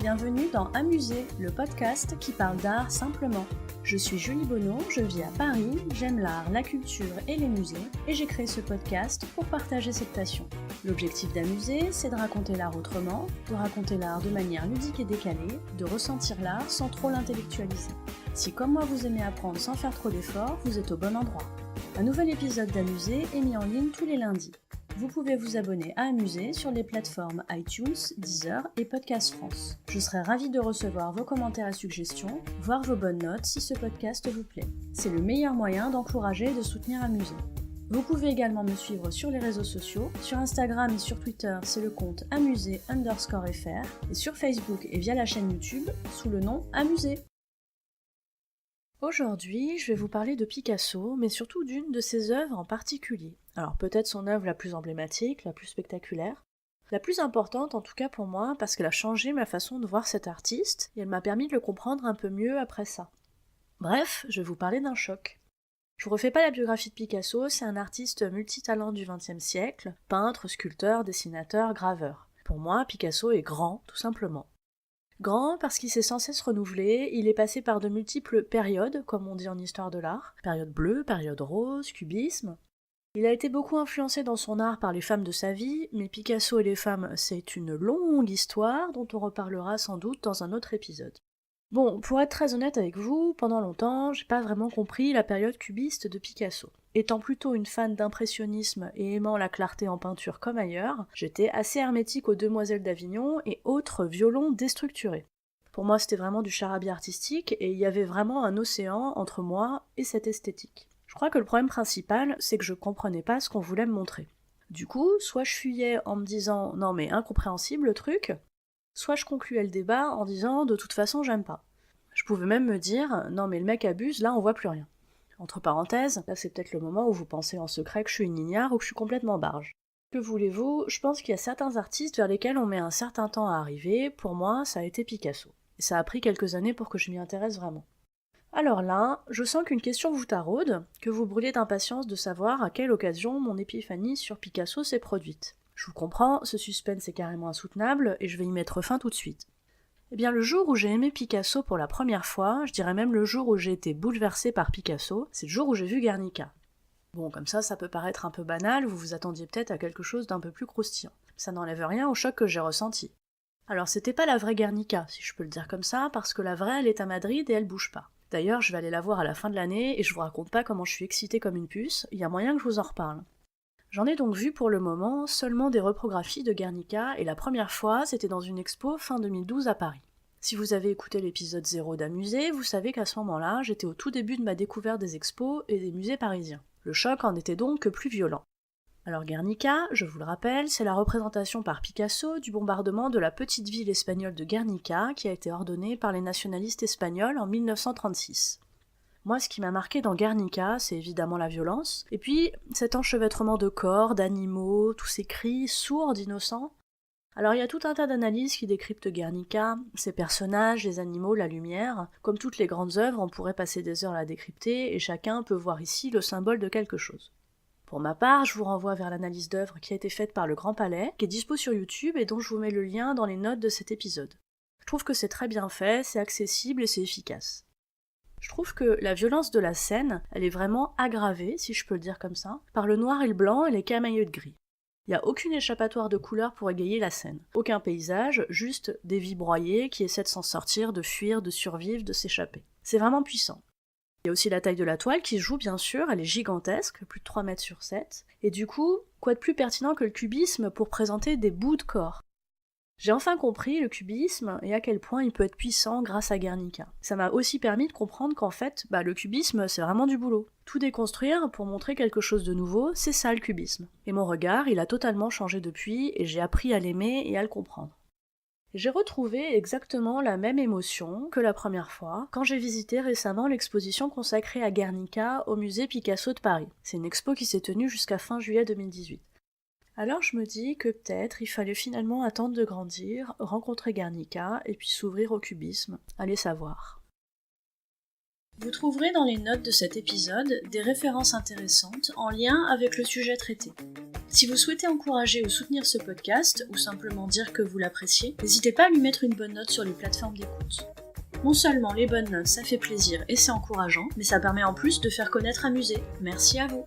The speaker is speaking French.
bienvenue dans Amuser, le podcast qui parle d'art simplement. Je suis Julie Bonneau, je vis à Paris, j'aime l'art, la culture et les musées, et j'ai créé ce podcast pour partager cette passion. L'objectif d'Amuser, c'est de raconter l'art autrement, de raconter l'art de manière ludique et décalée, de ressentir l'art sans trop l'intellectualiser. Si comme moi vous aimez apprendre sans faire trop d'efforts, vous êtes au bon endroit. Un nouvel épisode d'Amuser est mis en ligne tous les lundis. Vous pouvez vous abonner à Amuser sur les plateformes iTunes, Deezer et Podcast France. Je serai ravie de recevoir vos commentaires et suggestions, voire vos bonnes notes si ce podcast vous plaît. C'est le meilleur moyen d'encourager et de soutenir Amuser. Vous pouvez également me suivre sur les réseaux sociaux. Sur Instagram et sur Twitter, c'est le compte amuser_fr et sur Facebook et via la chaîne YouTube sous le nom Amuser. Aujourd'hui, je vais vous parler de Picasso, mais surtout d'une de ses œuvres en particulier. Alors peut-être son œuvre la plus emblématique, la plus spectaculaire, la plus importante en tout cas pour moi, parce qu'elle a changé ma façon de voir cet artiste, et elle m'a permis de le comprendre un peu mieux après ça. Bref, je vais vous parler d'un choc. Je vous refais pas la biographie de Picasso, c'est un artiste multitalent du XXe siècle, peintre, sculpteur, dessinateur, graveur. Pour moi, Picasso est grand, tout simplement. Grand parce qu'il s'est sans cesse renouvelé, il est passé par de multiples périodes, comme on dit en histoire de l'art. Période bleue, période rose, cubisme. Il a été beaucoup influencé dans son art par les femmes de sa vie, mais Picasso et les femmes, c'est une longue histoire dont on reparlera sans doute dans un autre épisode. Bon, pour être très honnête avec vous, pendant longtemps, j'ai pas vraiment compris la période cubiste de Picasso. Étant plutôt une fan d'impressionnisme et aimant la clarté en peinture comme ailleurs, j'étais assez hermétique aux Demoiselles d'Avignon et autres violons déstructurés. Pour moi, c'était vraiment du charabia artistique et il y avait vraiment un océan entre moi et cette esthétique. Je crois que le problème principal, c'est que je comprenais pas ce qu'on voulait me montrer. Du coup, soit je fuyais en me disant « non mais incompréhensible le truc », soit je concluais le débat en disant « de toute façon j'aime pas ». Je pouvais même me dire « non mais le mec abuse, là on voit plus rien ». Entre parenthèses, là c'est peut-être le moment où vous pensez en secret que je suis une ignare ou que je suis complètement barge. Que voulez-vous, je pense qu'il y a certains artistes vers lesquels on met un certain temps à arriver, pour moi ça a été Picasso. Et ça a pris quelques années pour que je m'y intéresse vraiment. Alors là, je sens qu'une question vous taraude, que vous brûlez d'impatience de savoir à quelle occasion mon épiphanie sur Picasso s'est produite. Je vous comprends, ce suspense est carrément insoutenable, et je vais y mettre fin tout de suite. Eh bien le jour où j'ai aimé Picasso pour la première fois, je dirais même le jour où j'ai été bouleversée par Picasso, c'est le jour où j'ai vu Guernica. Bon, comme ça peut paraître un peu banal, vous vous attendiez peut-être à quelque chose d'un peu plus croustillant. Ça n'enlève rien au choc que j'ai ressenti. Alors c'était pas la vraie Guernica, si je peux le dire comme ça, parce que la vraie elle est à Madrid et elle bouge pas. D'ailleurs, je vais aller la voir à la fin de l'année et je vous raconte pas comment je suis excitée comme une puce, il y a moyen que je vous en reparle. J'en ai donc vu pour le moment seulement des reprographies de Guernica et la première fois c'était dans une expo fin 2012 à Paris. Si vous avez écouté l'épisode 0 d'Amuser, vous savez qu'à ce moment-là, j'étais au tout début de ma découverte des expos et des musées parisiens. Le choc en était donc plus violent. Alors Guernica, je vous le rappelle, c'est la représentation par Picasso du bombardement de la petite ville espagnole de Guernica qui a été ordonnée par les nationalistes espagnols en 1936. Moi, ce qui m'a marqué dans Guernica, c'est évidemment la violence, et puis cet enchevêtrement de corps, d'animaux, tous ces cris sourds d'innocents. Alors il y a tout un tas d'analyses qui décryptent Guernica, ses personnages, les animaux, la lumière. Comme toutes les grandes œuvres, on pourrait passer des heures à la décrypter, et chacun peut voir ici le symbole de quelque chose. Pour ma part, je vous renvoie vers l'analyse d'œuvre qui a été faite par Le Grand Palais, qui est dispo sur YouTube et dont je vous mets le lien dans les notes de cet épisode. Je trouve que c'est très bien fait, c'est accessible et c'est efficace. Je trouve que la violence de la scène, elle est vraiment aggravée, si je peux le dire comme ça, par le noir et le blanc et les camailleux de gris. Il n'y a aucune échappatoire de couleurs pour égayer la scène. Aucun paysage, juste des vies broyées qui essaient de s'en sortir, de fuir, de survivre, de s'échapper. C'est vraiment puissant. Il y a aussi la taille de la toile qui se joue bien sûr, elle est gigantesque, plus de 3 mètres sur 7, et du coup, quoi de plus pertinent que le cubisme pour présenter des bouts de corps ? J'ai enfin compris le cubisme et à quel point il peut être puissant grâce à Guernica. Ça m'a aussi permis de comprendre qu'en fait, le cubisme c'est vraiment du boulot. Tout déconstruire pour montrer quelque chose de nouveau, c'est ça le cubisme. Et mon regard, il a totalement changé depuis et j'ai appris à l'aimer et à le comprendre. J'ai retrouvé exactement la même émotion que la première fois quand j'ai visité récemment l'exposition consacrée à Guernica au musée Picasso de Paris. C'est une expo qui s'est tenue jusqu'à fin juillet 2018. Alors je me dis que peut-être il fallait finalement attendre de grandir, rencontrer Guernica et puis s'ouvrir au cubisme, allez savoir. Vous trouverez dans les notes de cet épisode des références intéressantes en lien avec le sujet traité. Si vous souhaitez encourager ou soutenir ce podcast, ou simplement dire que vous l'appréciez, n'hésitez pas à lui mettre une bonne note sur les plateformes d'écoute. Non seulement les bonnes notes, ça fait plaisir et c'est encourageant, mais ça permet en plus de faire connaître un musée. Merci à vous.